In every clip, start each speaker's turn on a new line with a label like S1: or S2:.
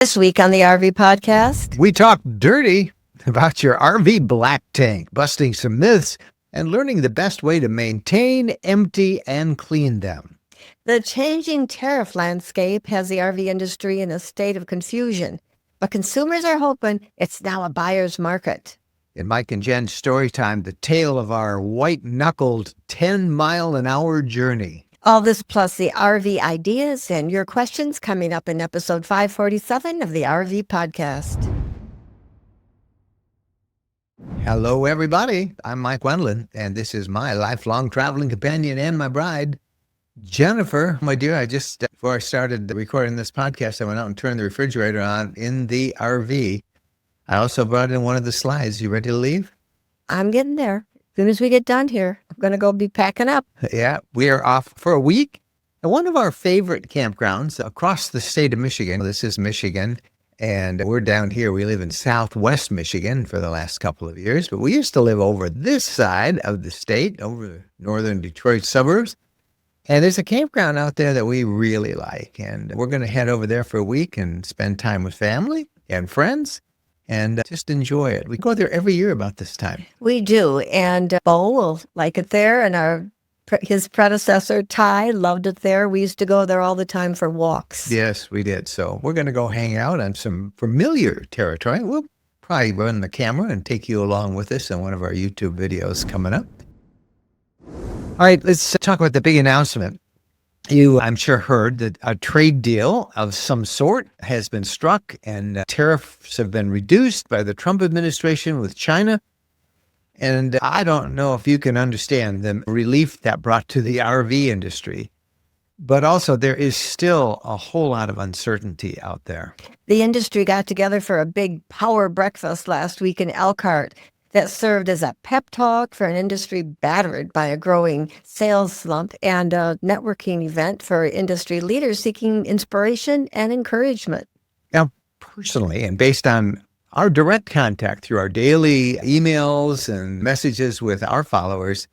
S1: This week on the RV podcast,
S2: we talk dirty about your RV black tank, busting some myths and learning the best way to maintain, empty, and clean them.
S1: The changing tariff landscape has the RV industry in a state of confusion, but consumers are hoping it's now a buyer's market.
S2: In Mike and Jen's story time, the tale of our white-knuckled 10-mile-an-hour journey.
S1: All this plus the RV ideas and your questions coming up in episode 547 of the RV podcast.
S2: Hello, everybody. I'm Mike Wendland, and this is my lifelong traveling companion and my bride, Jennifer. My dear, before I started recording this podcast, I went out and turned the refrigerator on in the RV. I also brought in one of the slides. You ready to leave?
S1: I'm getting there. As soon as we get done here, I'm going to go be packing up.
S2: Yeah, we are off for a week at one of our favorite campgrounds across the state of Michigan. This is Michigan, and we're down here. We live in southwest Michigan for the last couple of years, but we used to live over this side of the state, over the northern Detroit suburbs. And there's a campground out there that we really like, and we're going to head over there for a week and spend time with family and friends. And just enjoy it. We go there every year about this time.
S1: We do. And Bo will like it there. And his predecessor, Ty, loved it there. We used to go there all the time for walks.
S2: Yes, we did. So we're going to go hang out on some familiar territory. We'll probably run the camera and take you along with us in one of our YouTube videos coming up. All right, let's talk about the big announcement. You, I'm sure, heard that a trade deal of some sort has been struck and tariffs have been reduced by the Trump administration with China. And I don't know if you can understand the relief that brought to the RV industry, but also there is still a whole lot of uncertainty out there.
S1: The industry got together for a big power breakfast last week in Elkhart that served as a pep talk for an industry battered by a growing sales slump and a networking event for industry leaders seeking inspiration and encouragement.
S2: Now, personally, and based on our direct contact through our daily emails and messages with our followers,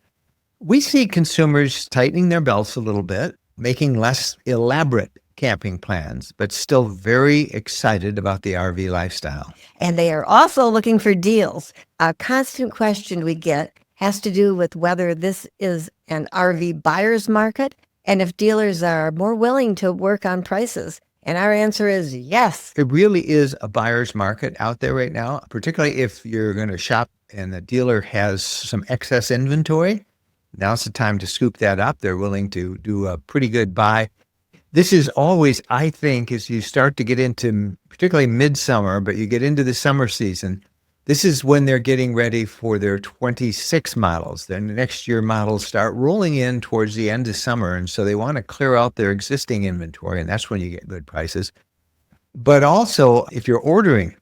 S2: we see consumers tightening their belts a little bit, making less elaborate camping plans, but still very excited about the RV lifestyle.
S1: And they are also looking for deals. A constant question we get has to do with whether this is an RV buyer's market and if dealers are more willing to work on prices. And our answer is yes.
S2: It really is a buyer's market out there right now, particularly if you're going to shop and the dealer has some excess inventory. Now's the time to scoop that up. They're willing to do a pretty good buy. This is always, I think, as you start to get into particularly midsummer, but you get into the summer season, this is when they're getting ready for their 26 models. Then the next year models start rolling in towards the end of summer. And so they want to clear out their existing inventory, and that's when you get good prices. But also, if you're ordering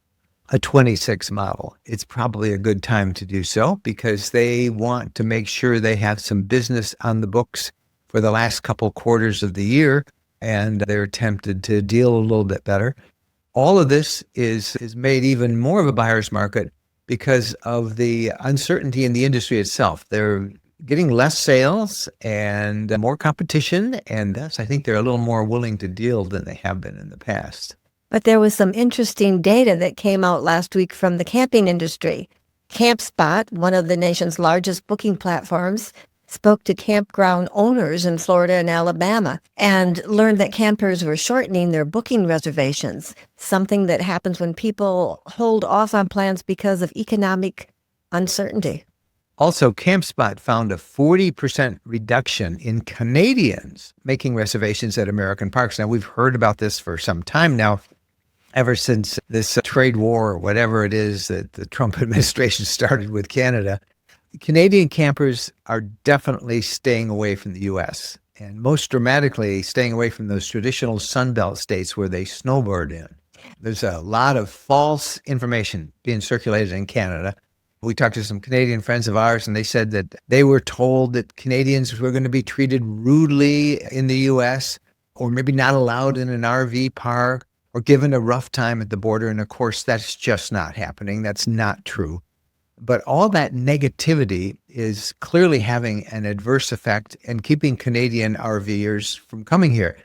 S2: a 26 model, it's probably a good time to do so because they want to make sure they have some business on the books for the last couple quarters of the year. And they're tempted to deal a little bit better. All of this is made even more of a buyer's market because of the uncertainty in the industry itself. They're getting less sales and more competition, and thus I think they're a little more willing to deal than they have been in the past.
S1: But there was some interesting data that came out last week from the camping industry. CampSpot, one of the nation's largest booking platforms, spoke to campground owners in Florida and Alabama and learned that campers were shortening their booking reservations, something that happens when people hold off on plans because of economic uncertainty.
S2: Also, CampSpot found a 40% reduction in Canadians making reservations at American parks. Now, we've heard about this for some time now, ever since this trade war or whatever it is that the Trump administration started with Canada. Canadian campers are definitely staying away from the U.S. and most dramatically staying away from those traditional Sunbelt states where they snowbird in. There's a lot of false information being circulated in Canada. We talked to some Canadian friends of ours, and they said that they were told that Canadians were going to be treated rudely in the U.S. or maybe not allowed in an RV park or given a rough time at the border. And of course, that's just not happening. That's not true. But all that negativity is clearly having an adverse effect and keeping Canadian RVers from coming here.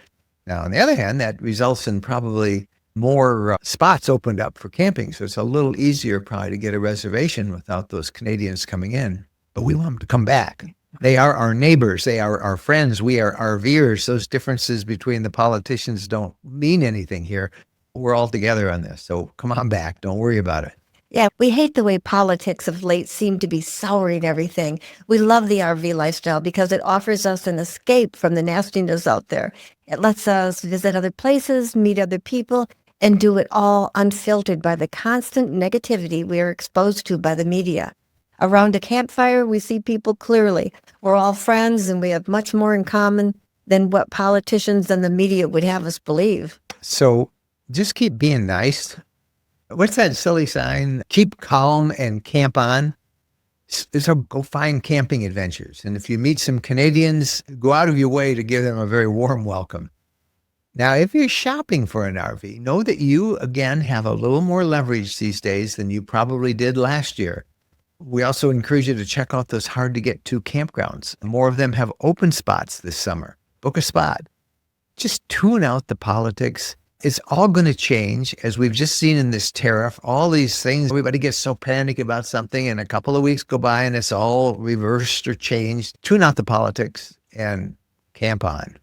S2: Now, on the other hand, that results in probably more spots opened up for camping. So it's a little easier probably to get a reservation without those Canadians coming in. But we want them to come back. They are our neighbors. They are our friends. We are RVers. Those differences between the politicians don't mean anything here. We're all together on this. So come on back. Don't worry about it.
S1: Yeah, we hate the way politics of late seem to be souring everything. We love the RV lifestyle because it offers us an escape from the nastiness out there. It lets us visit other places, meet other people, and do it all unfiltered by the constant negativity we are exposed to by the media. Around a campfire, we see people clearly. We're all friends and we have much more in common than what politicians and the media would have us believe.
S2: So just keep being nice. What's that silly sign? Keep calm and camp on. So go find camping adventures. And if you meet some Canadians, go out of your way to give them a very warm welcome. Now, if you're shopping for an RV, know that you, again, have a little more leverage these days than you probably did last year. We also encourage you to check out those hard-to-get-to campgrounds. More of them have open spots this summer. Book a spot. Just tune out the politics. It's all going to change, as we've just seen in this tariff, all these things. Everybody gets so panicked about something, and a couple of weeks go by, and it's all reversed or changed. Tune out the politics and camp on.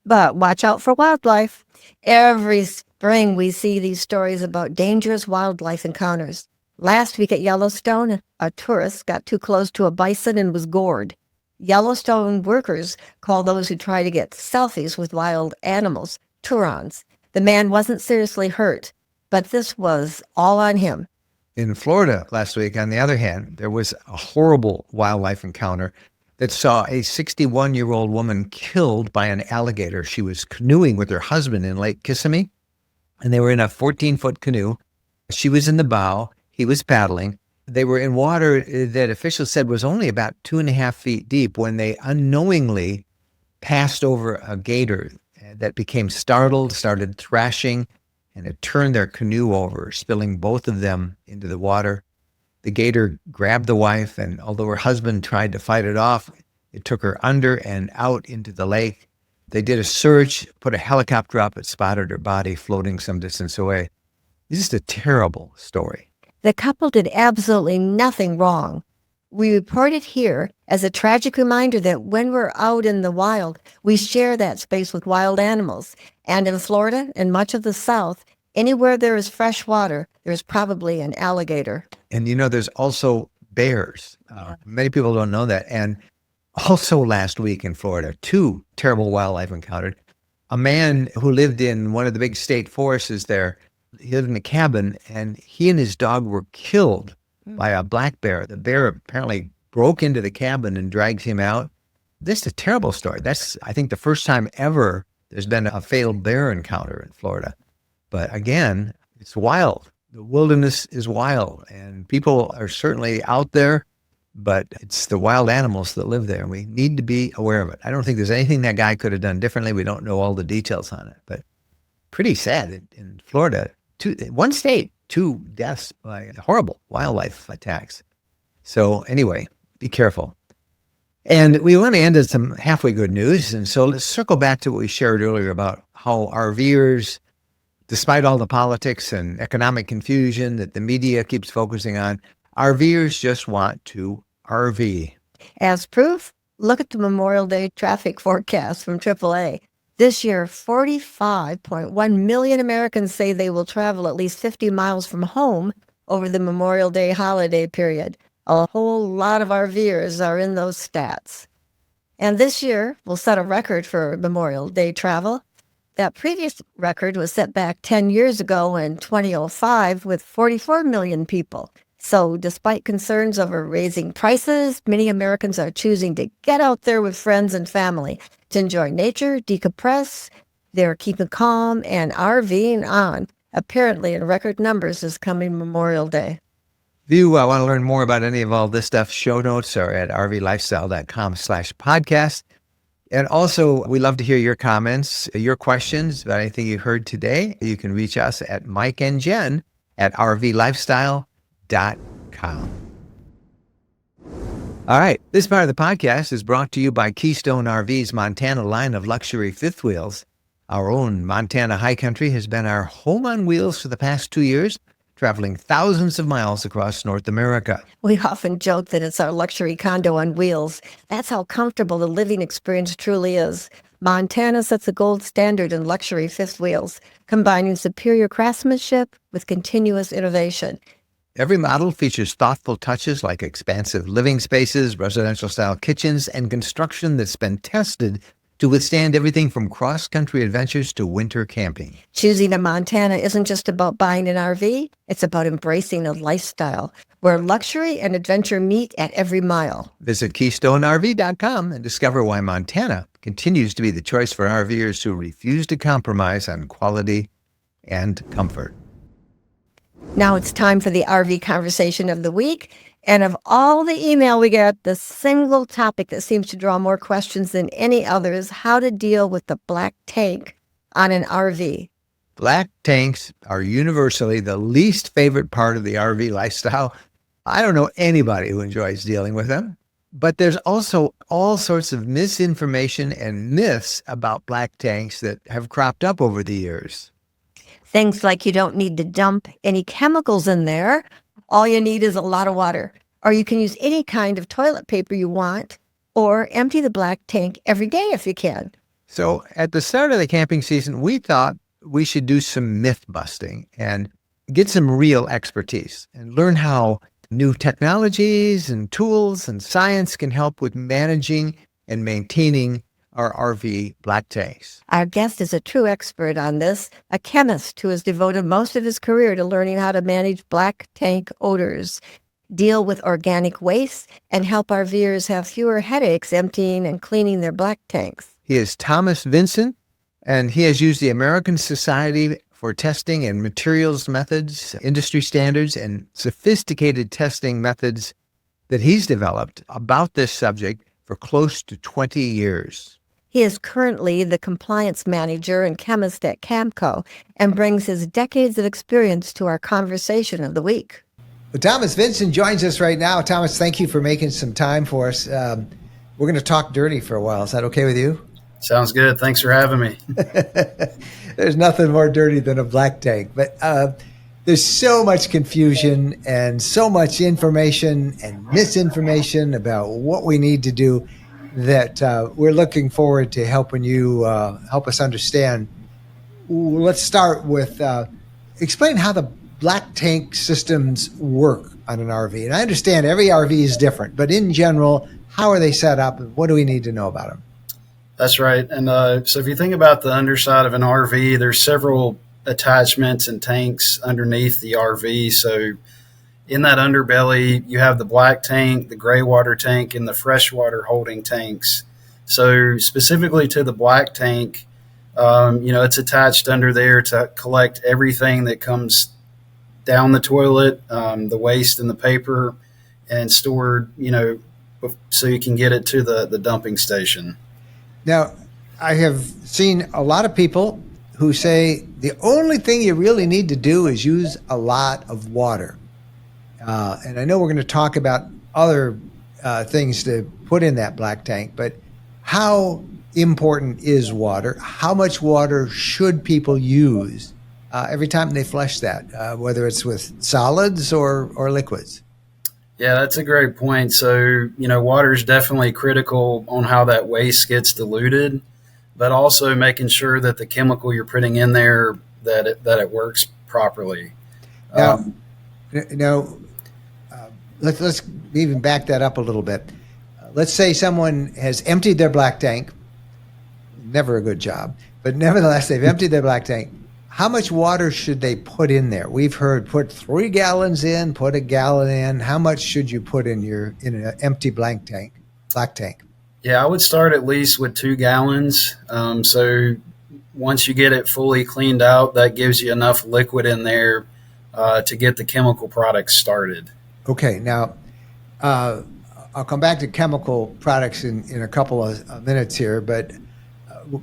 S1: But watch out for wildlife. Every spring, we see these stories about dangerous wildlife encounters. Last week at Yellowstone, a tourist got too close to a bison and was gored. Yellowstone workers call those who try to get selfies with wild animals Turons. The man wasn't seriously hurt, but this was all on him.
S2: In Florida last week, on the other hand, there was a horrible wildlife encounter that saw a 61-year-old woman killed by an alligator. She was canoeing with her husband in Lake Kissimmee, and they were in a 14-foot canoe. She was in the bow. He was paddling. They were in water that officials said was only about 2.5 feet deep when they unknowingly passed over a gator that became startled, started thrashing, and it turned their canoe over, spilling both of them into the water. The gator grabbed the wife, and although her husband tried to fight it off, it took her under and out into the lake. They did a search, put a helicopter up, it spotted her body floating some distance away. It's just a terrible story.
S1: The couple did absolutely nothing wrong. We report it here as a tragic reminder that when we're out in the wild, we share that space with wild animals. And in Florida and much of the South, anywhere there is fresh water, there's probably an alligator.
S2: And there's also bears. Many people don't know that. And also last week in Florida, 2 terrible wildlife encounters. A man who lived in one of the big state forests there, he lived in a cabin, and he and his dog were killed by a black bear. The bear apparently broke into the cabin and dragged him out. This is a terrible story. That's, I think, the first time ever there's been a failed bear encounter in Florida. But again, it's wild. The wilderness is wild, and people are certainly out there, but it's the wild animals that live there, and we need to be aware of it. I don't think there's anything that guy could have done differently. We don't know all the details on it, but pretty sad in Florida. One state, 2 deaths by horrible wildlife attacks. So anyway, be careful. And we want to end with some halfway good news. And so let's circle back to what we shared earlier about how RVers, despite all the politics and economic confusion that the media keeps focusing on, RVers just want to RV.
S1: As proof, look at the Memorial Day traffic forecast from AAA. This year, 45.1 million Americans say they will travel at least 50 miles from home over the Memorial Day holiday period. A whole lot of RVers are in those stats. And this year, we'll set a record for Memorial Day travel. That previous record was set back 10 years ago in 2005 with 44 million people. So despite concerns over raising prices, many Americans are choosing to get out there with friends and family to enjoy nature, decompress. They're keeping calm and RVing on, apparently in record numbers this coming Memorial Day.
S2: If you want to learn more about any of all this stuff, show notes are at rvlifestyle.com/podcast. And also, we love to hear your comments, your questions about anything you heard today. You can reach us at Mike and Jen at rvlifestyle.com. All right. This part of the podcast is brought to you by Keystone RV's Montana line of luxury fifth wheels. Our own Montana High Country has been our home on wheels for the past 2 years, traveling thousands of miles across North America.
S1: We often joke that it's our luxury condo on wheels. That's how comfortable the living experience truly is. Montana sets a gold standard in luxury fifth wheels, combining superior craftsmanship with continuous innovation.
S2: Every model features thoughtful touches like expansive living spaces, residential-style kitchens, and construction that's been tested to withstand everything from cross-country adventures to winter camping.
S1: Choosing a Montana isn't just about buying an RV, it's about embracing a lifestyle where luxury and adventure meet at every mile.
S2: Visit KeystoneRV.com and discover why Montana continues to be the choice for RVers who refuse to compromise on quality and comfort.
S1: Now it's time for the RV conversation of the week. And of all the email we get, the single topic that seems to draw more questions than any other is how to deal with the black tank on an RV.
S2: Black tanks are universally the least favorite part of the RV lifestyle. I don't know anybody who enjoys dealing with them. But there's also all sorts of misinformation and myths about black tanks that have cropped up over the years.
S1: Things like you don't need to dump any chemicals in there. All you need is a lot of water. Or you can use any kind of toilet paper you want, or empty the black tank every day if you can.
S2: So at the start of the camping season, we thought we should do some myth busting and get some real expertise and learn how new technologies and tools and science can help with managing and maintaining our RV black tanks.
S1: Our guest is a true expert on this, a chemist who has devoted most of his career to learning how to manage black tank odors, deal with organic waste, and help RVers have fewer headaches emptying and cleaning their black tanks.
S2: He is Thomas Vincent, and he has used the American Society for Testing and Materials Methods, industry standards, and sophisticated testing methods that he's developed about this subject for close to 20 years.
S1: He is currently the compliance manager and chemist at Camco and brings his decades of experience to our conversation of the week.
S3: Well, Thomas Vincent joins us right now. Thomas, thank you for making some time for us. We're going to talk dirty for a while. Is that okay with you?
S4: Sounds good. Thanks for having me.
S3: There's nothing more dirty than a black tank. But there's so much confusion and so much information and misinformation about what we need to do that we're looking forward to helping you help us understand. Let's start with explain how the black tank systems work on an RV. And I understand every RV is different, but in general, how are they set up and what do we need to know about them?
S4: That's right. And so if you think about the underside of an RV, there's several attachments and tanks underneath the RV. So in that underbelly, you have the black tank, the gray water tank, and the freshwater holding tanks. So specifically to the black tank, it's attached under there to collect everything that comes down the toilet, the waste and the paper, and stored, so you can get it to the dumping station.
S3: Now, I have seen a lot of people who say the only thing you really need to do is use a lot of water. And I know we're going to talk about other things to put in that black tank, but how important is water? How much water should people use every time they flush that, whether it's with solids or liquids?
S4: Yeah, that's a great point. So, water is definitely critical on how that waste gets diluted, but also making sure that the chemical you're putting in there, that it works properly.
S3: Let's even back that up a little bit. Let's say someone has emptied their black tank. Never a good job, but nevertheless, they've emptied their black tank. How much water should they put in there? We've heard put 3 gallons in, put a gallon in. How much should you put in an empty black tank?
S4: Yeah, I would start at least with 2 gallons. So once you get it fully cleaned out, that gives you enough liquid in there to get the chemical products started.
S3: Okay, now I'll come back to chemical products in a couple of minutes here, but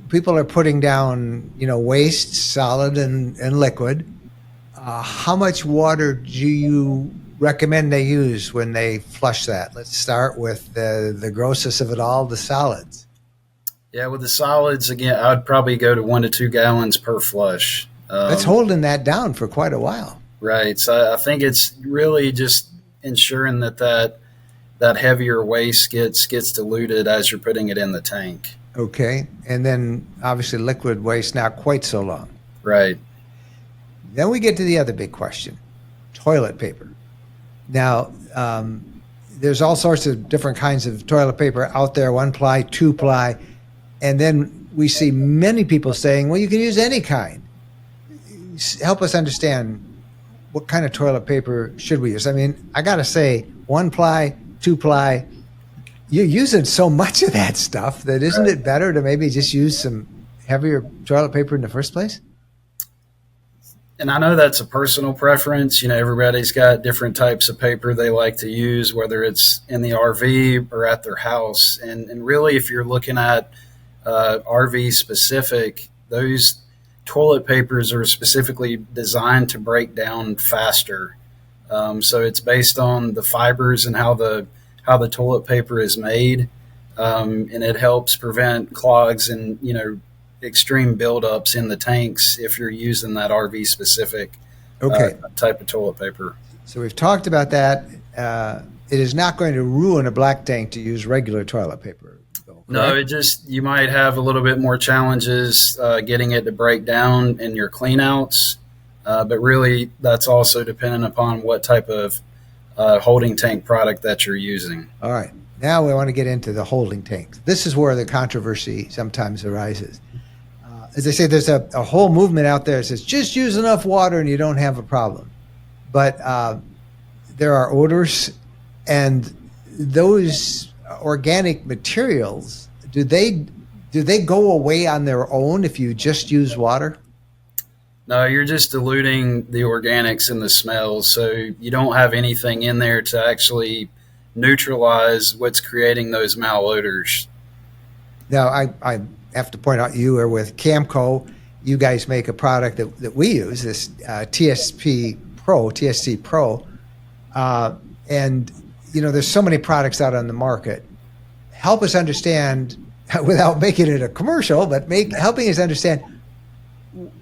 S3: people are putting down, waste, solid and liquid. How much water do you recommend they use when they flush that? Let's start with the grossest of it all, the solids.
S4: Yeah, with the solids, again, I would probably go to 1 to 2 gallons per flush.
S3: That's holding that down for quite a while.
S4: Right. So I think it's really just ensuring that heavier waste gets diluted as you're putting it in the tank.
S3: Okay. And then obviously liquid waste, not quite so long.
S4: Right.
S3: Then we get to the other big question, toilet paper. Now, there's all sorts of different kinds of toilet paper out there, 1-ply, 2-ply. And then we see many people saying, well, you can use any kind. Help us understand, what kind of toilet paper should we use? I mean, I got to say, 1-ply, 2-ply, you're using so much of that stuff that isn't it better to maybe just use some heavier toilet paper in the first place?
S4: And I know that's a personal preference. Everybody's got different types of paper they like to use, whether it's in the RV or at their house. And really, if you're looking at RV specific, those toilet papers are specifically designed to break down faster. So it's based on the fibers and how the toilet paper is made, and it helps prevent clogs and extreme buildups in the tanks if you're using that RV specific type of toilet paper.
S3: So we've talked about that. It is not going to ruin a black tank to use regular toilet paper, though, correct?
S4: No, you might have a little bit more challenges getting it to break down in your cleanouts, but really that's also dependent upon what type of holding tank product that you're using.
S3: All right. Now we want to get into the holding tanks. This is where the controversy sometimes arises. As I say, there's a whole movement out there that says just use enough water and you don't have a problem. But there are odors, and those organic materials, do they go away on their own if you just use water?
S4: No, you're just diluting the organics and the smells, so you don't have anything in there to actually neutralize what's creating those malodors. Now,
S3: I have to point out, you are with Camco. You guys make a product that we use, this TSC Pro, and there's so many products out on the market. Help us understand, without making it a commercial, but helping us understand,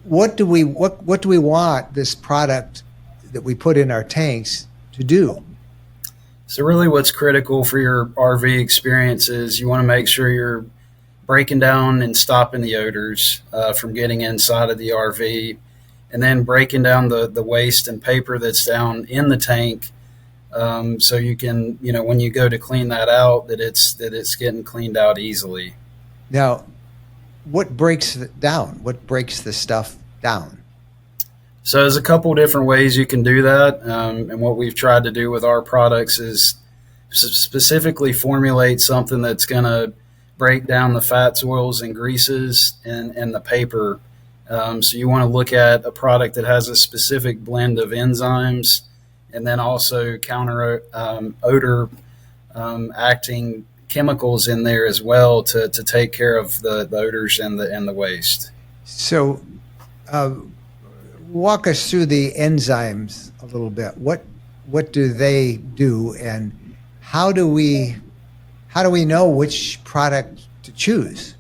S3: what do we want this product that we put in our tanks to do?
S4: So really what's critical for your RV experience is you want to make sure you're breaking down and stopping the odors from getting inside of the RV, and then breaking down the waste and paper that's down in the tank, so you can, when you go to clean that out, that it's getting cleaned out easily.
S3: Now, what breaks it down? What breaks the stuff down?
S4: So there's a couple different ways you can do that, and what we've tried to do with our products is specifically formulate something that's going to break down the fats, oils, and greases and the paper. So you want to look at a product that has a specific blend of enzymes, and then also counter odor acting chemicals in there as well to take care of the odors and the waste.
S3: So walk us through the enzymes a little bit. What do they do, and how do we know which product to choose?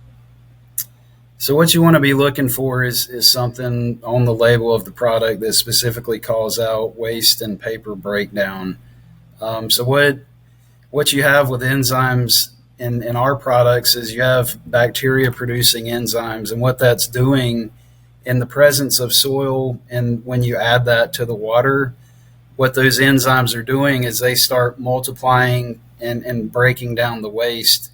S4: So what you want to be looking for is something on the label of the product that specifically calls out waste and paper breakdown. So what you have with enzymes in our products is you have bacteria producing enzymes, and what that's doing in the presence of soil, and when you add that to the water, what those enzymes are doing is they start multiplying and breaking down the waste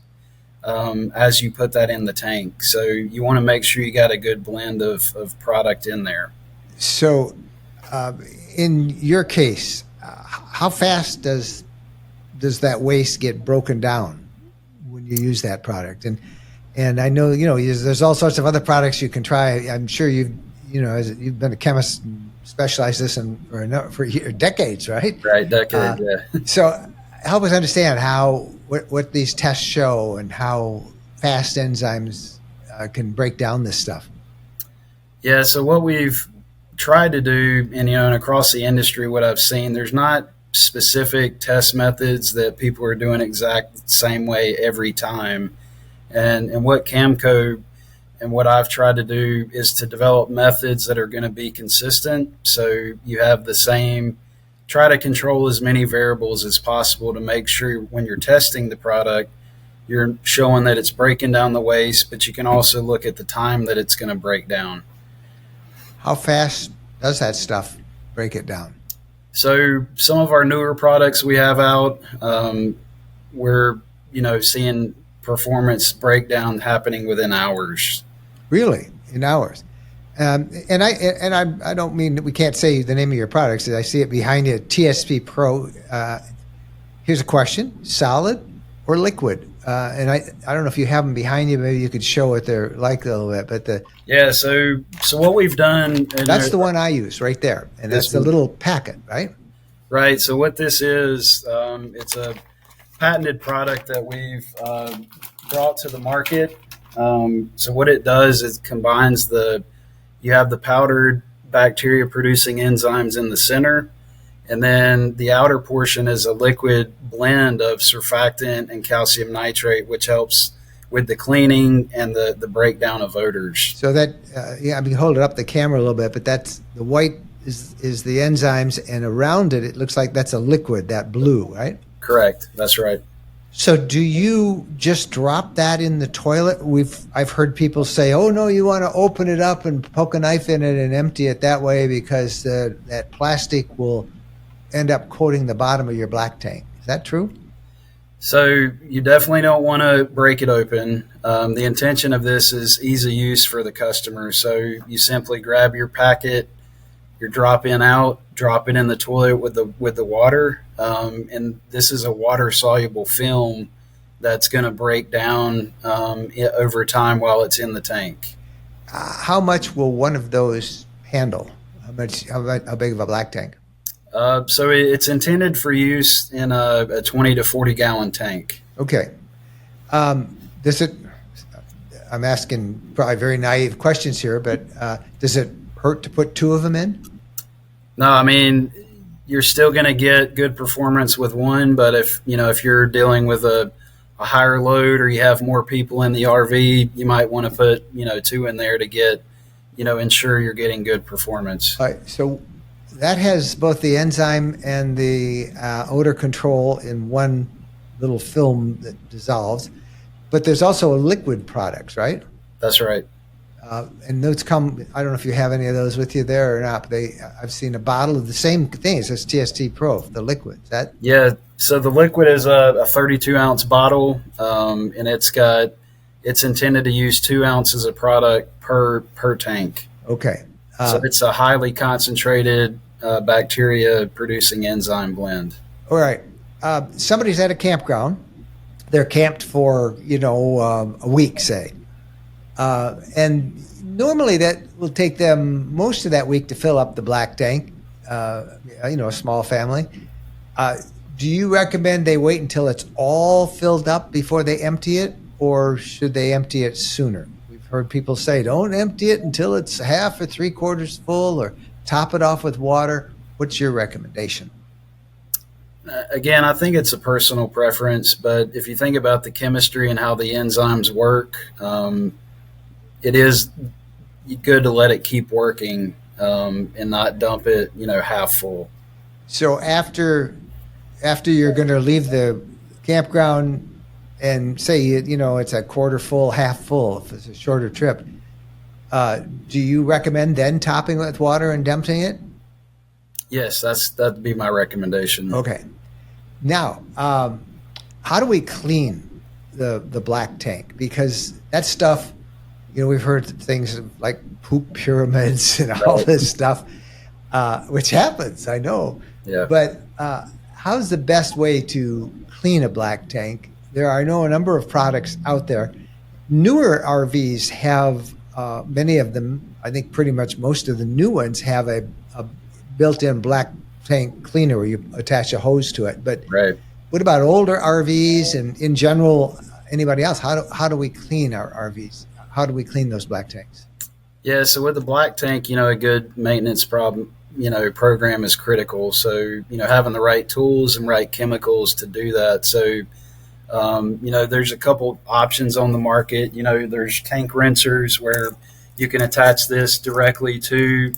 S4: as you put that in the tank. So you want to make sure you got a good blend of product in there. So
S3: in your case, how fast does that waste get broken down when you use that product? And I know, there's all sorts of other products you can try. I'm sure you've been a chemist and specialized this for decades, right?
S4: Right, decades, yeah.
S3: So help us understand what these tests show and how fast enzymes can break down this stuff.
S4: Yeah, so what we've tried to do, and across the industry, what I've seen, there's not specific test methods that people are doing exact same way every time. And what Camco and what I've tried to do is to develop methods that are going to be consistent. So you have the same, try to control as many variables as possible to make sure when you're testing the product, you're showing that it's breaking down the waste, but you can also look at the time that it's going to break down.
S3: How fast does that stuff break it down?
S4: So some of our newer products we have out, we're seeing performance breakdown happening within hours.
S3: Really, in hours? And I don't mean that we can't say the name of your products. I see it behind you, TSP Pro. Here's a question: solid or liquid? And I don't know if you have them behind you. Maybe you could show what they're like a little bit. But
S4: so what we've done.
S3: That's the one I use right there, and that's the little packet, right?
S4: Right. So what this is, it's a patented product that we've brought to the market. So what it does is combines you have the powdered bacteria producing enzymes in the center, and then the outer portion is a liquid blend of surfactant and calcium nitrate, which helps with the cleaning and the breakdown of odors.
S3: So that, I mean, hold it up the camera a little bit, but that's the white is the enzymes, and around it, it looks like that's a liquid, that blue, right?
S4: Correct. That's right.
S3: So do you just drop that in the toilet? I've heard people say, oh, no, you want to open it up and poke a knife in it and empty it that way because that plastic will end up coating the bottom of your black tank. Is that true?
S4: So you definitely don't want to break it open. The intention of this is ease of use for the customer. So you simply grab your packet, your drop in out, drop it in the toilet with the water. And this is a water soluble film that's going to break down over time while it's in the tank.
S3: How much will one of those handle? How big of a black tank?
S4: So it's intended for use in a 20 to 40 gallon tank.
S3: Okay. I'm asking probably very naive questions here, but does it hurt to put two of them in?
S4: No, I mean, you're still going to get good performance with one, but if you're dealing with a higher load or you have more people in the RV, you might want to put, two in there to get, ensure you're getting good performance.
S3: All right. So that has both the enzyme and the odor control in one little film that dissolves, but there's also a liquid product, right?
S4: That's right.
S3: And those come, I don't know if you have any of those with you there or not, but I've seen a bottle of the same thing. It says TST Pro, the liquid.
S4: Yeah, so the liquid is a 32-ounce bottle, and it's intended to use 2 ounces of product per tank.
S3: Okay.
S4: So it's a highly concentrated bacteria-producing enzyme blend.
S3: All right. Somebody's at a campground. They're camped for, a week, say. And normally that will take them most of that week to fill up the black tank, a small family. Do you recommend they wait until it's all filled up before they empty it, or should they empty it sooner? We've heard people say, don't empty it until it's half or 3/4 full, or top it off with water. What's your recommendation?
S4: Again, I think it's a personal preference, but if you think about the chemistry and how the enzymes work, it is good to let it keep working and not dump it, half full.
S3: So after you're going to leave the campground and say, it's a quarter full, half full, if it's a shorter trip, do you recommend then topping it with water and dumping it?
S4: Yes, that'd be my recommendation.
S3: Okay. Now, how do we clean the black tank? Because that stuff, we've heard things like poop pyramids and all this stuff, which happens, I know.
S4: Yeah.
S3: But how's the best way to clean a black tank? There are, I know, a number of products out there. Newer RVs have, many of them, I think pretty much most of the new ones have a built-in black tank cleaner where you attach a hose to it. But
S4: right.
S3: What about older RVs and in general, anybody else? How do we clean our RVs? How do we clean those black tanks?
S4: Yeah, so with the black tank, a good maintenance program is critical. So, having the right tools and right chemicals to do that. So There's a couple options on the market. There's tank rinsers where you can attach this directly to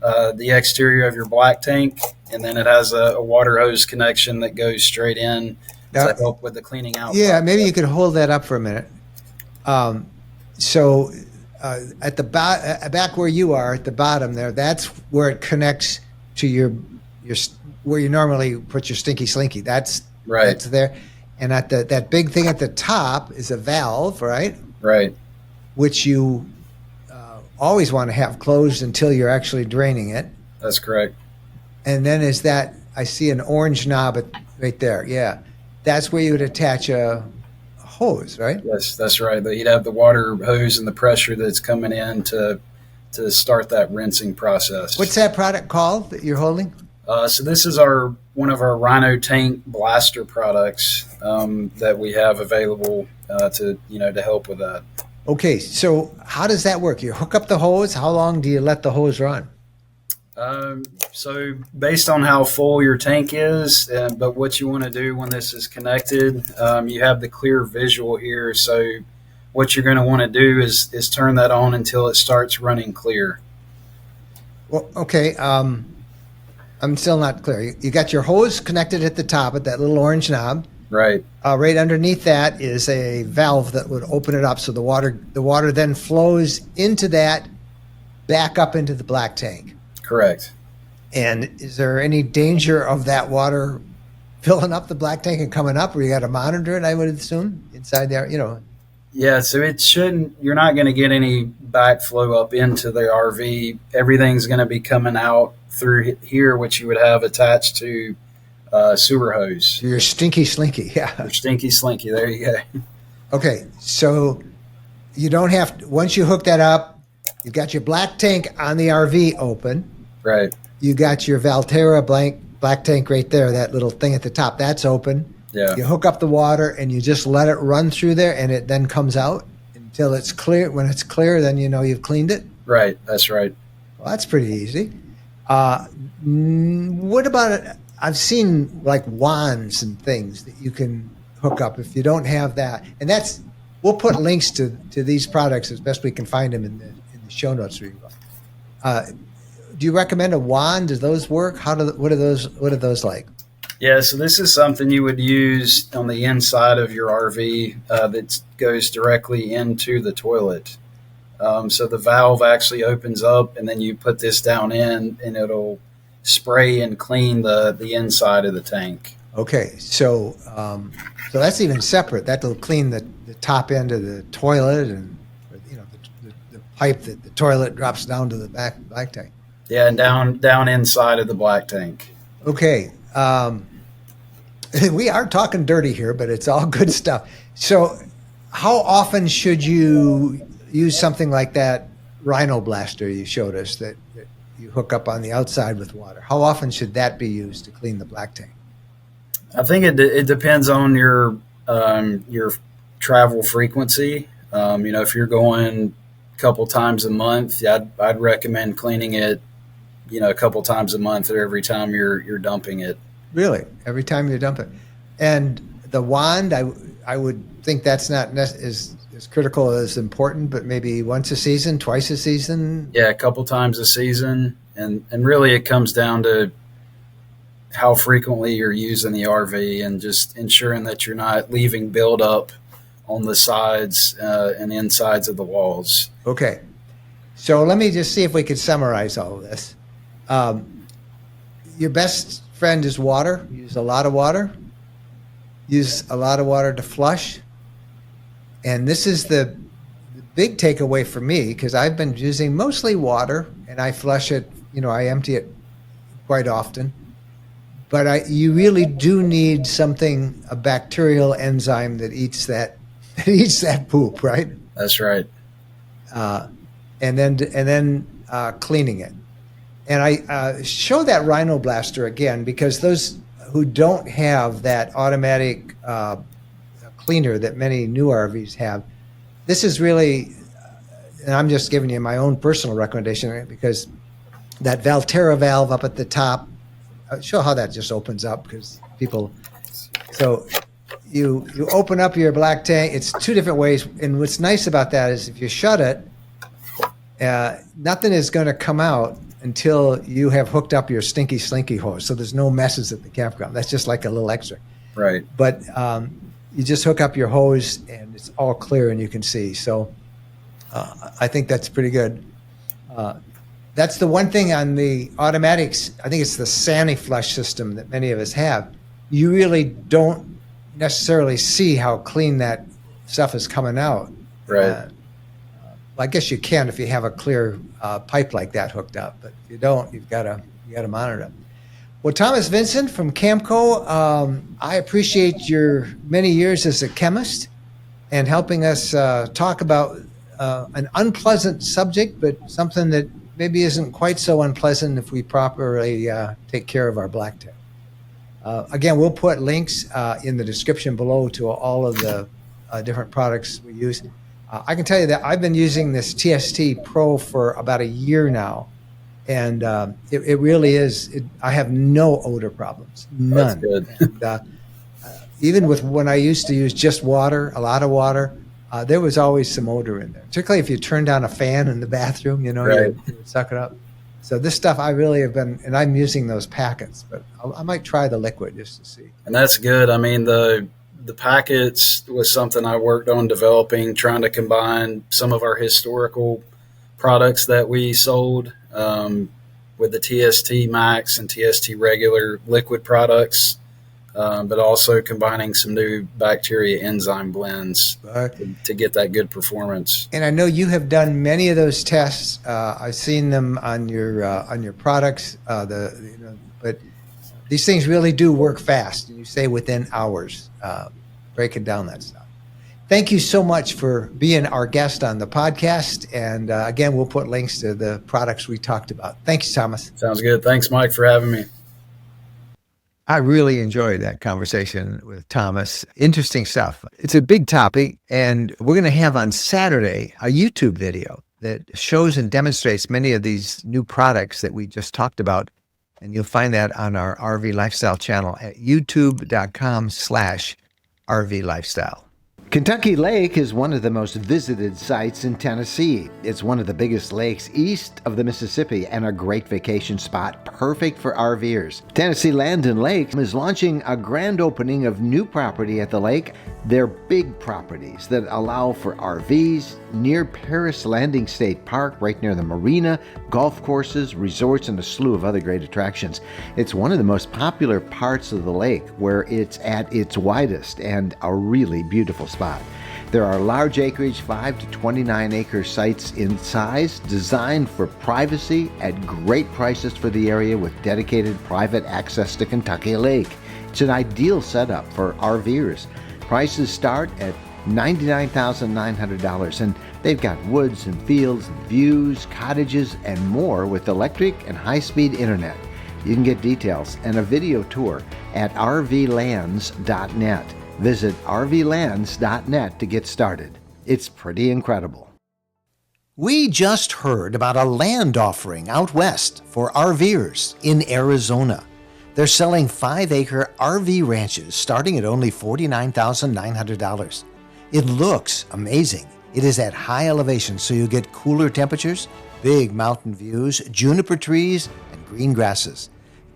S4: the exterior of your black tank, and then it has a water hose connection that goes straight in to help with the cleaning out.
S3: Yeah, maybe you could hold that up for a minute. So at the back where you are at the bottom there, that's where it connects to your where you normally put your stinky slinky. That's
S4: right.
S3: That's there. And at that big thing at the top is a valve, right?
S4: Right.
S3: Which you always want to have closed until you're actually draining it.
S4: That's correct.
S3: And then I see an orange knob right there. Yeah. That's where you would attach a hose, right?
S4: Yes, that's right. You'd have the water hose and the pressure that's coming in to start that rinsing process.
S3: What's that product called that you're holding?
S4: So this is one of our Rhino tank blaster products that we have available to help with that.
S3: Okay, so how does that work? You hook up the hose. How long do you let the hose run?
S4: So based on how full your tank is, but what you want to do when this is connected, you have the clear visual here. So what you're going to want to do is turn that on until it starts running clear.
S3: Well, okay. I'm still not clear. You got your hose connected at the top at that little orange knob.
S4: Right.
S3: Right underneath that is a valve that would open it up, so the water then flows into that, back up into the black tank.
S4: Correct.
S3: And is there any danger of that water filling up the black tank and coming up, or you got to monitor it? I would assume inside there,
S4: Yeah, so you're not going to get any backflow up into the RV. Everything's going to be coming out through here, which you would have attached to sewer hose.
S3: Your stinky slinky, yeah.
S4: Your stinky slinky, there you go.
S3: Okay, so you don't have to, once you hook that up, you've got your black tank on the RV open.
S4: Right.
S3: You got your Valterra black tank right there, that little thing at the top, that's open.
S4: Yeah.
S3: You hook up the water and you just let it run through there, and it then comes out until it's clear. When it's clear, then you know you've cleaned it.
S4: Right, that's right.
S3: Well, that's pretty easy. What about it? I've seen like wands and things that you can hook up if you don't have that. And we'll put links to these products as best we can find them in the show notes. Do you recommend a wand? Does those work? What are those like?
S4: Yeah, so this is something you would use on the inside of your RV that goes directly into the toilet. So the valve actually opens up, and then you put this down in, and it'll spray and clean the inside of the tank.
S3: Okay, so that's even separate. That'll clean the top end of the toilet, and the pipe that the toilet drops down to the black tank.
S4: Yeah, and down inside of the black tank.
S3: Okay. We are talking dirty here, but it's all good stuff. So how often should you use something like that Rhino blaster you showed us that you hook up on the outside with water? How often should that be used to clean the black tank?
S4: I think it depends on your travel frequency. If you're going a couple times a month, I'd recommend cleaning it, a couple times a month or every time you're dumping it.
S3: Really? Every time you dump it? And the wand, I would think that's not as critical as important, but maybe once a season, twice a season?
S4: Yeah, a couple times a season. And really it comes down to how frequently you're using the RV and just ensuring that you're not leaving buildup on the sides and insides of the walls.
S3: Okay. So let me just see if we could summarize all of this. Your best friend is water. Use a lot of water. Use a lot of water to flush. And this is the big takeaway for me, because I've been using mostly water, and I flush it, I empty it quite often. But you really do need a bacterial enzyme that eats that poop, right?
S4: That's right.
S3: And then cleaning it. And I show that Rhino blaster again because those who don't have that automatic cleaner that many new RVs have, this is really, and I'm just giving you my own personal recommendation, because that Valterra valve up at the top, I'll show how that just opens up because people, so you open up your black tank. It's two different ways. And what's nice about that is if you shut it, nothing is going to come out until you have hooked up your stinky slinky hose. So there's no messes at the campground. That's just like a little extra.
S4: Right.
S3: But you just hook up your hose and it's all clear and you can see. So I think that's pretty good. That's the one thing on the automatics. I think it's the Sani flush system that many of us have. You really don't necessarily see how clean that stuff is coming out.
S4: Right.
S3: I guess you can if you have a clear pipe like that hooked up, but if you don't, you got to monitor it. Well, Thomas Vincent from Camco, I appreciate your many years as a chemist and helping us talk about an unpleasant subject, but something that maybe isn't quite so unpleasant if we properly take care of our black tank. Again, we'll put links in the description below to all of the different products we use. I can tell you that I've been using this TST Pro for about a year now, and it really is. I have no odor problems, none.
S4: That's good.
S3: And, even with when I used to use just water, a lot of water, there was always some odor in there. Particularly if you turn down a fan in the bathroom,
S4: Right.
S3: you would suck it up. So this stuff I really have been, and I'm using those packets, but I might try the liquid just to see.
S4: And that's good. I mean, the packets was something I worked on developing, trying to combine some of our historical products that we sold with the TST Max and TST regular liquid products, but also combining some new bacteria enzyme blends to get that good performance.
S3: And I know you have done many of those tests. I've seen them on your products. But these things really do work fast. You say within hours, breaking down that stuff. Thank you so much for being our guest on the podcast. And again, we'll put links to the products we talked about. Thank you, Thomas.
S4: Sounds good. Thanks, Mike, for having me.
S2: I really enjoyed that conversation with Thomas. Interesting stuff. It's a big topic, and we're going to have on Saturday a YouTube video that shows and demonstrates many of these new products that we just talked about. And you'll find that on our RV Lifestyle channel at youtube.com/RV Lifestyle.
S5: Kentucky Lake is one of the most visited sites in Tennessee. It's one of the biggest lakes east of the Mississippi and a great vacation spot, perfect for RVers. Tennessee Land and Lake is launching a grand opening of new property at the lake. They're big properties that allow for RVs near Paris Landing State Park, right near the marina, golf courses, resorts, and a slew of other great attractions. It's one of the most popular parts of the lake where it's at its widest and a really beautiful spot. There are large acreage, 5 to 29 acre sites in size, designed for privacy at great prices for the area with dedicated private access to Kentucky Lake. It's an ideal setup for RVers. Prices start at $99,900, and they've got woods and fields and views, cottages, and more with electric and high-speed internet. You can get details and a video tour at rvlands.net. Visit rvlands.net to get started. It's pretty incredible.
S3: We just heard about a land offering out west for RVers in Arizona. They're selling 5-acre RV ranches starting at only $49,900. It looks amazing. It is at high elevation, so you get cooler temperatures, big mountain views, juniper trees, and green grasses.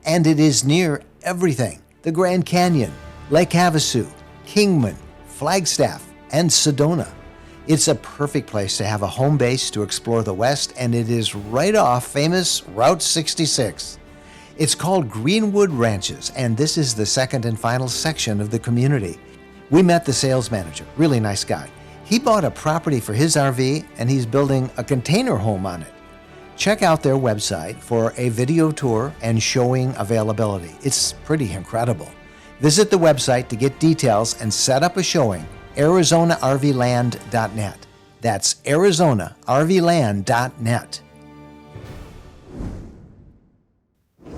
S3: And it is near everything: the Grand Canyon, Lake Havasu, Kingman, Flagstaff, and Sedona. It's a perfect place to have a home base to explore the West, and it is right off famous Route 66. It's called Greenwood Ranches, and this is the second and final section of the community. We met the sales manager, really nice guy. He bought a property for his RV, and he's building a container home on it. Check out their website for a video tour and showing availability. It's pretty incredible. Visit the website to get details and set up a showing, ArizonaRVland.net. That's ArizonaRVland.net.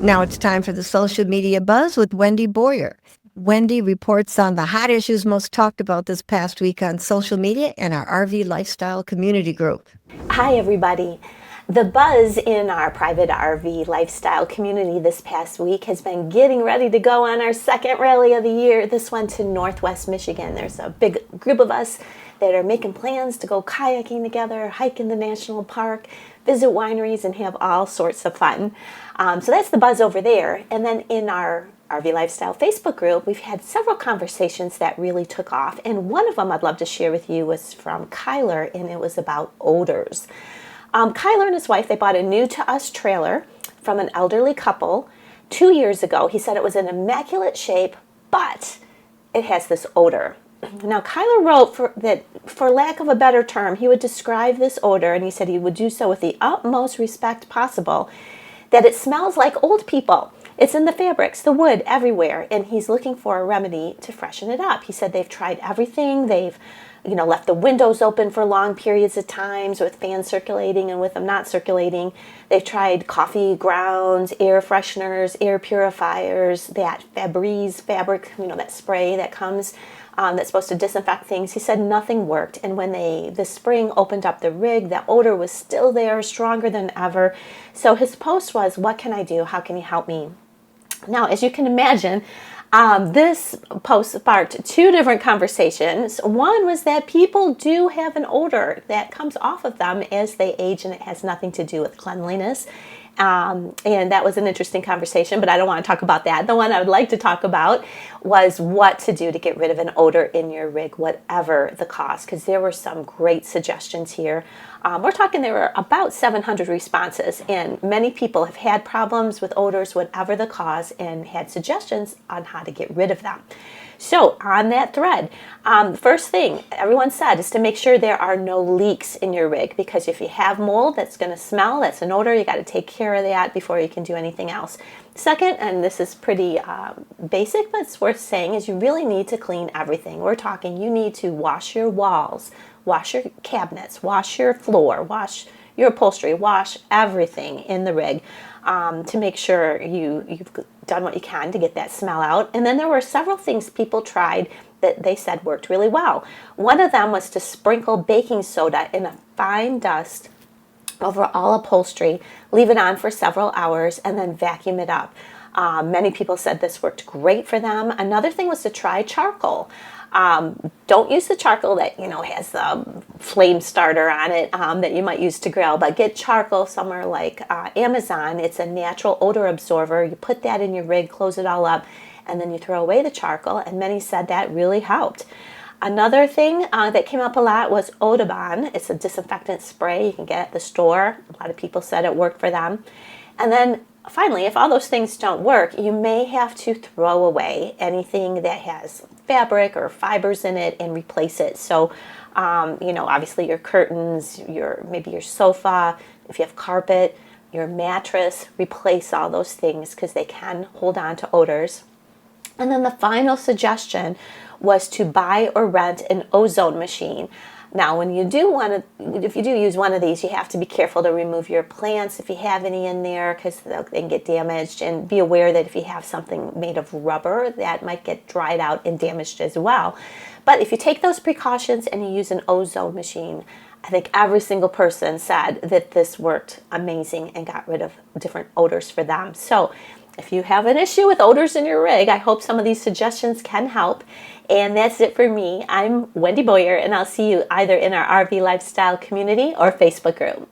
S1: Now it's time for the social media buzz with Wendy Boyer. Wendy reports on the hot issues most talked about this past week on social media and our RV Lifestyle community group.
S6: Hi, everybody. The buzz in our private RV lifestyle community this past week has been getting ready to go on our second rally of the year, this one to Northwest Michigan. There's a big group of us that are making plans to go kayaking together, hike in the national park, visit wineries, and have all sorts of fun. So that's the buzz over there. And then in our RV Lifestyle Facebook group, we've had several conversations that really took off. And one of them I'd love to share with you was from Kyler, and it was about odors. Kyler and his wife, they bought a new to us trailer from an elderly couple 2 years ago. He said it was in immaculate shape, but it has this odor. Now, Kyler wrote that, for lack of a better term, he would describe this odor, and he said he would do so with the utmost respect possible, that it smells like old people. It's in the fabrics, the wood, everywhere, and he's looking for a remedy to freshen it up. He said they've tried everything. They've left the windows open for long periods of times with fans circulating and with them not circulating. They've tried coffee grounds, air fresheners, air purifiers, that Febreze fabric, that spray that comes that's supposed to disinfect things. He said nothing worked. And when this spring opened up the rig, the odor was still there, stronger than ever. So his post was, "What can I do? How can you help me?" Now, as you can imagine, this post sparked two different conversations. One was that people do have an odor that comes off of them as they age, and it has nothing to do with cleanliness. And that was an interesting conversation, but I don't want to talk about that. The one I would like to talk about was what to do to get rid of an odor in your rig, whatever the cost, because there were some great suggestions here. We're talking there were about 700 responses, and many people have had problems with odors, whatever the cause, and had suggestions on how to get rid of them. So on that thread, first thing everyone said is to make sure there are no leaks in your rig, because if you have mold that's going to smell, that's an odor, you got to take care of that before you can do anything else. Second, and this is pretty basic, but it's worth saying, is you really need to clean everything. We're talking you need to wash your walls, wash your cabinets, wash your floor, wash your upholstery, wash everything in the rig to make sure you've done what you can to get that smell out. And then there were several things people tried that they said worked really well. One of them was to sprinkle baking soda in a fine dust over all upholstery, leave it on for several hours, and then vacuum it up. Many people said this worked great for them. Another thing was to try charcoal. Don't use the charcoal that has the flame starter on it that you might use to grill, but get charcoal somewhere like Amazon. It's a natural odor absorber. You put that in your rig, close it all up, and then you throw away the charcoal, and many said that really helped. Another thing that came up a lot was Audubon. It's a disinfectant spray you can get at the store. A lot of people said it worked for them. And then finally, if all those things don't work, you may have to throw away anything that has fabric or fibers in it and replace it. So, obviously your curtains, maybe your sofa, if you have carpet, your mattress, replace all those things because they can hold on to odors. And then the final suggestion was to buy or rent an ozone machine. Now, if you do use one of these, you have to be careful to remove your plants if you have any in there, because they can get damaged. And be aware that if you have something made of rubber, that might get dried out and damaged as well. But if you take those precautions and you use an ozone machine, I think every single person said that this worked amazing and got rid of different odors for them. So if you have an issue with odors in your rig, I hope some of these suggestions can help. And that's it for me. I'm Wendy Boyer, and I'll see you either in our RV Lifestyle community or Facebook group.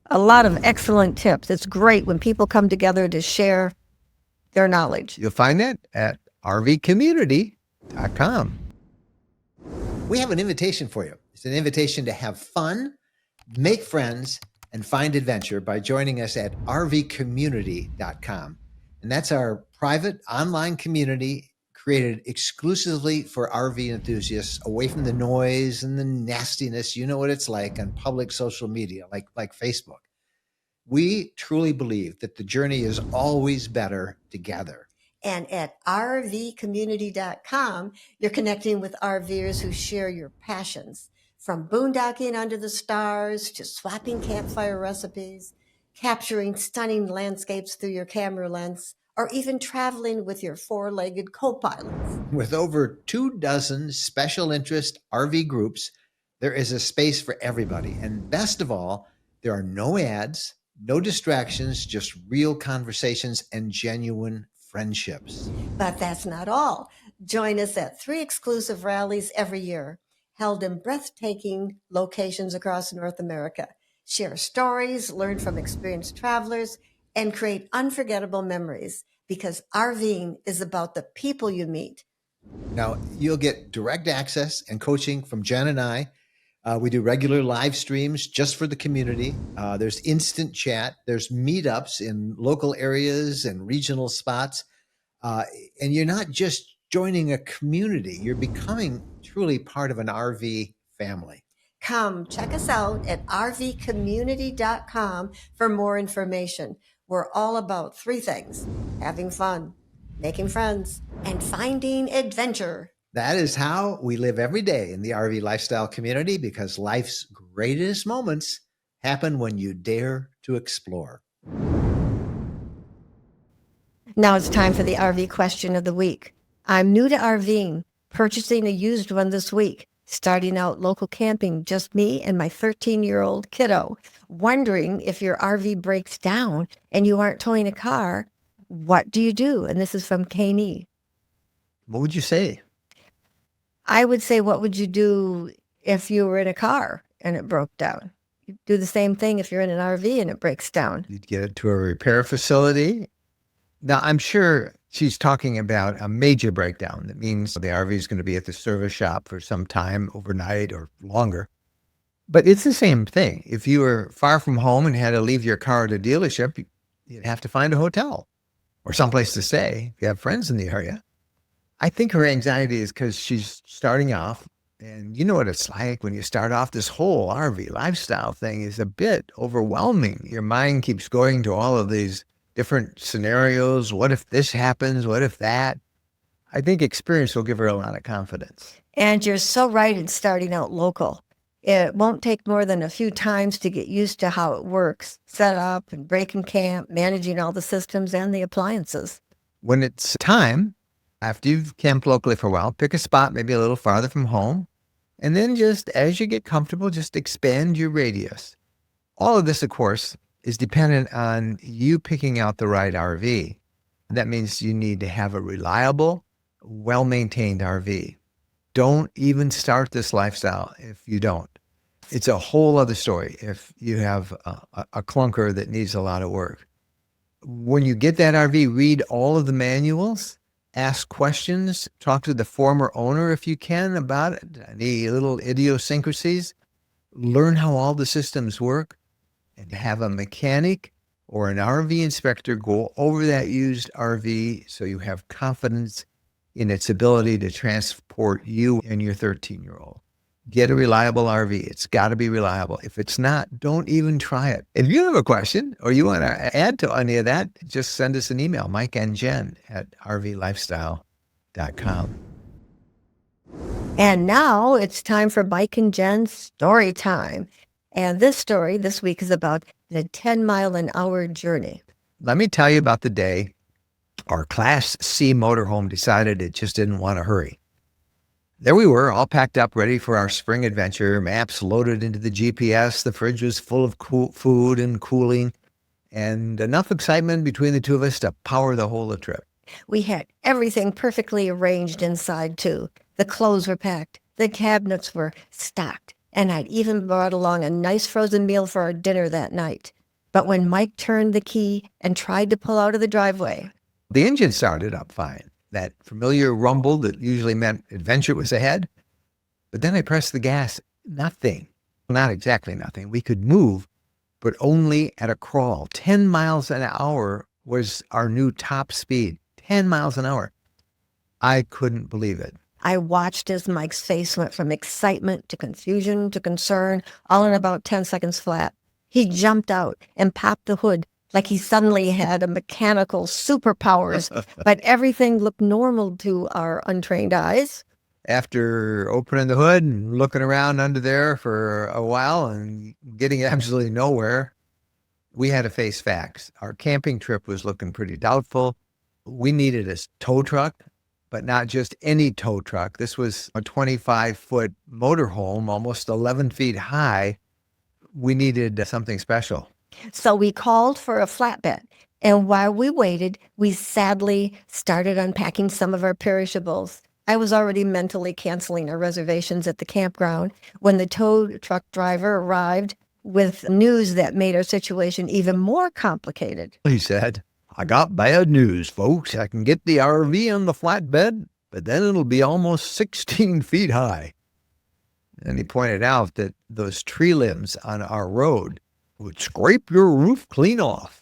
S1: A lot of excellent tips. It's great when people come together to share their knowledge.
S2: You'll find that at rvcommunity.com.
S3: We have an invitation for you. It's an invitation to have fun, make friends, and find adventure by joining us at rvcommunity.com. And that's our private online community created exclusively for RV enthusiasts, away from the noise and the nastiness. You know what it's like on public social media, like Facebook. We truly believe that the journey is always better together.
S1: And at rvcommunity.com, you're connecting with RVers who share your passions, from boondocking under the stars to swapping campfire recipes, capturing stunning landscapes through your camera lens, or even traveling with your four-legged co-pilots.
S3: With over 24 special interest RV groups, there is a space for everybody. And best of all, There are no ads, no distractions, just real conversations and genuine friendships.
S1: But that's not all. Join us at 3 exclusive rallies every year, held in breathtaking locations across North America. Share stories, learn from experienced travelers, and create unforgettable memories, because RVing is about the people you meet.
S3: Now, you'll get direct access and coaching from Jen and I. We do regular live streams just for the community. There's instant chat. There's meetups in local areas and regional spots. And you're not just joining a community, you're becoming truly part of an RV family.
S1: Come check us out at rvcommunity.com for more information. We're all about 3 things: having fun, making friends, and finding adventure.
S3: That is how we live every day in the RV lifestyle community, because life's greatest moments happen when you dare to explore.
S1: Now it's time for the RV question of the week. I'm new to RVing, purchasing a used one this week, starting out local camping, just me and my 13-year-old kiddo, wondering if your RV breaks down and you aren't towing a car, what do you do? And this is from Kane.
S2: What would you say?
S1: I would say, what would you do if you were in a car and it broke down? You'd do the same thing if you're in an RV and it breaks down.
S2: You'd get it to a repair facility. Now, I'm sure she's talking about a major breakdown. That means the RV is going to be at the service shop for some time, overnight or longer. But it's the same thing. If you were far from home and had to leave your car at a dealership, you'd have to find a hotel or someplace to stay if you have friends in the area. I think her anxiety is because she's starting off, and you know what it's like when you start off. This whole RV lifestyle thing is a bit overwhelming. Your mind keeps going to all of these different scenarios. What if this happens? What if that? I think experience will give her a lot of confidence.
S1: And you're so right in starting out local. It won't take more than a few times to get used to how it works, set up and break and camp, managing all the systems and the appliances.
S2: When it's time, after you've camped locally for a while, pick a spot maybe a little farther from home. And then just as you get comfortable, just expand your radius. All of this, of course, is dependent on you picking out the right RV. That means you need to have a reliable, well-maintained RV. Don't even start this lifestyle if you don't. It's a whole other story if you have a clunker that needs a lot of work. When you get that RV, read all of the manuals, ask questions, talk to the former owner if you can about it, any little idiosyncrasies, learn how all the systems work, and have a mechanic or an RV inspector go over that used RV so you have confidence in its ability to transport you and your 13-year-old. Get a reliable RV. It's got to be reliable. If it's not, don't even try it. If you have a question or you want to add to any of that, just send us an email, Mike and Jen at rvlifestyle.com.
S1: And now it's time for Mike and Jen's story time. And this story this week is about the 10-mile-an-hour journey.
S2: Let me tell you about the day our Class C motorhome decided it just didn't want to hurry. There we were, all packed up, ready for our spring adventure, maps loaded into the GPS, the fridge was full of food and cooling, and enough excitement between the two of us to power the whole trip.
S1: We had everything perfectly arranged inside, too. The clothes were packed, the cabinets were stocked, and I'd even brought along a nice frozen meal for our dinner that night. But when Mike turned the key and tried to pull out of the driveway,
S2: the engine started up fine. That familiar rumble that usually meant adventure was ahead. But then I pressed the gas. Nothing. Not exactly nothing. We could move, but only at a crawl. 10 miles an hour was our new top speed. 10 miles an hour. I couldn't believe it.
S1: I watched as Mike's face went from excitement to confusion to concern, all in about 10 seconds flat. He jumped out and popped the hood like he suddenly had a mechanical superpowers, but everything looked normal to our untrained eyes.
S2: After opening the hood and looking around under there for a while and getting absolutely nowhere, we had to face facts. Our camping trip was looking pretty doubtful. We needed a tow truck, but not just any tow truck. This was a 25-foot motorhome, almost 11 feet high, we needed something special.
S1: So we called for a flatbed. And while we waited, we sadly started unpacking some of our perishables. I was already mentally canceling our reservations at the campground when the tow truck driver arrived with news that made our situation even more complicated.
S2: He said, I got bad news, folks. I can get the RV on the flatbed, but then it'll be almost 16 feet high. And he pointed out that those tree limbs on our road would scrape your roof clean off.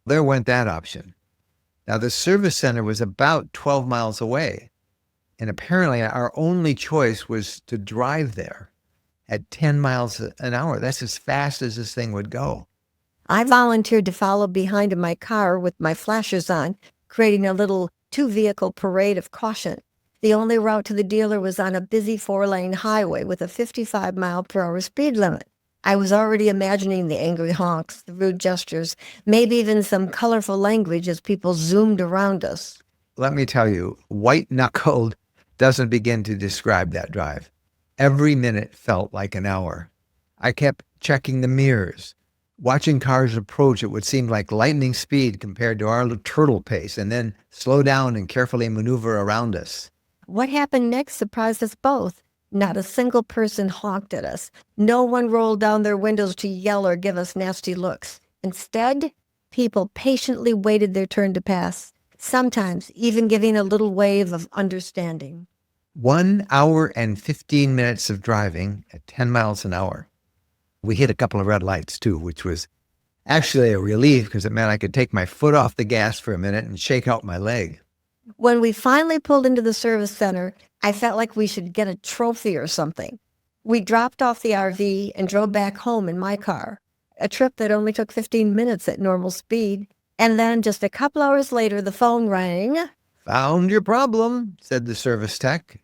S2: There went that option. Now, the service center was about 12 miles away, and apparently our only choice was to drive there at 10 miles an hour. That's as fast as this thing would go.
S1: I volunteered to follow behind in my car with my flashers on, creating a little two-vehicle parade of caution. The only route to the dealer was on a busy 4-lane highway with a 55-mile-per-hour speed limit. I was already imagining the angry honks, the rude gestures, maybe even some colorful language as people zoomed around us.
S2: Let me tell you, white-knuckled doesn't begin to describe that drive. Every minute felt like an hour. I kept checking the mirrors. Watching cars approach, it would seem like lightning speed compared to our little turtle pace, and then slow down and carefully maneuver around us.
S1: What happened next surprised us both. Not a single person honked at us. No one rolled down their windows to yell or give us nasty looks. Instead, people patiently waited their turn to pass, sometimes even giving a little wave of understanding.
S2: 1 hour and 15 minutes of driving at 10 miles an hour. We hit a couple of red lights too, which was actually a relief because it meant I could take my foot off the gas for a minute and shake out my leg.
S1: When we finally pulled into the service center, I felt like we should get a trophy or something. We dropped off the RV and drove back home in my car, a trip that only took 15 minutes at normal speed. And then just a couple hours later, the phone rang.
S2: Found your problem, said the service tech.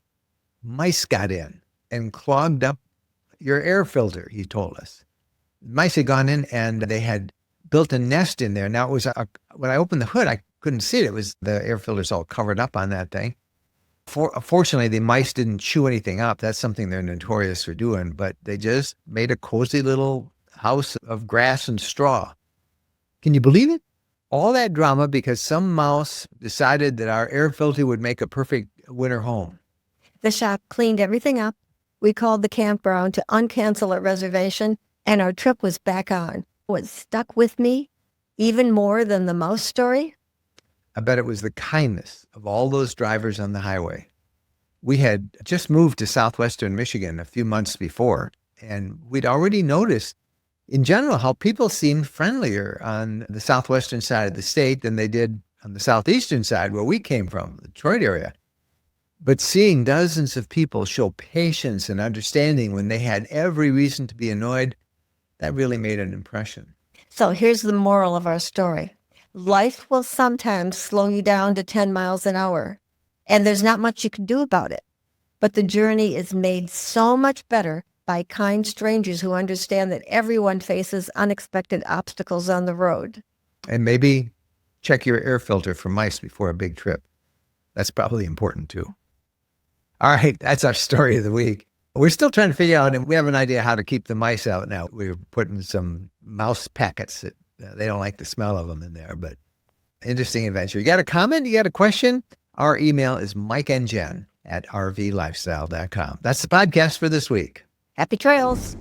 S2: Mice got in and clogged up your air filter, he told us. Mice had gone in and they had built a nest in there. Now, it was when I opened the hood, I couldn't see it. It was the air filter's all covered up on that thing. Fortunately, the mice didn't chew anything up. That's something they're notorious for doing, but they just made a cozy little house of grass and straw. Can you believe it? All that drama because some mouse decided that our air filter would make a perfect winter home.
S1: The shop cleaned everything up. We called the campground to uncancel our reservation, and our trip was back on. What stuck with me, even more than the mouse story?
S2: I bet it was the kindness of all those drivers on the highway. We had just moved to southwestern Michigan a few months before, and we'd already noticed, in general, how people seemed friendlier on the southwestern side of the state than they did on the southeastern side where we came from, the Detroit area. But seeing dozens of people show patience and understanding when they had every reason to be annoyed, that really made an impression.
S1: So here's the moral of our story. Life will sometimes slow you down to 10 miles an hour, and there's not much you can do about it. But the journey is made so much better by kind strangers who understand that everyone faces unexpected obstacles on the road.
S2: And maybe check your air filter for mice before a big trip. That's probably important too. All right, that's our story of the week. We're still trying to figure out, and we have an idea how to keep the mice out now. We're putting some mouse packets that they don't like the smell of them in there, but interesting adventure. You got a comment? You got a question? Our email is mikeandjen@rvlifestyle.com. That's the podcast for this week.
S1: Happy trails.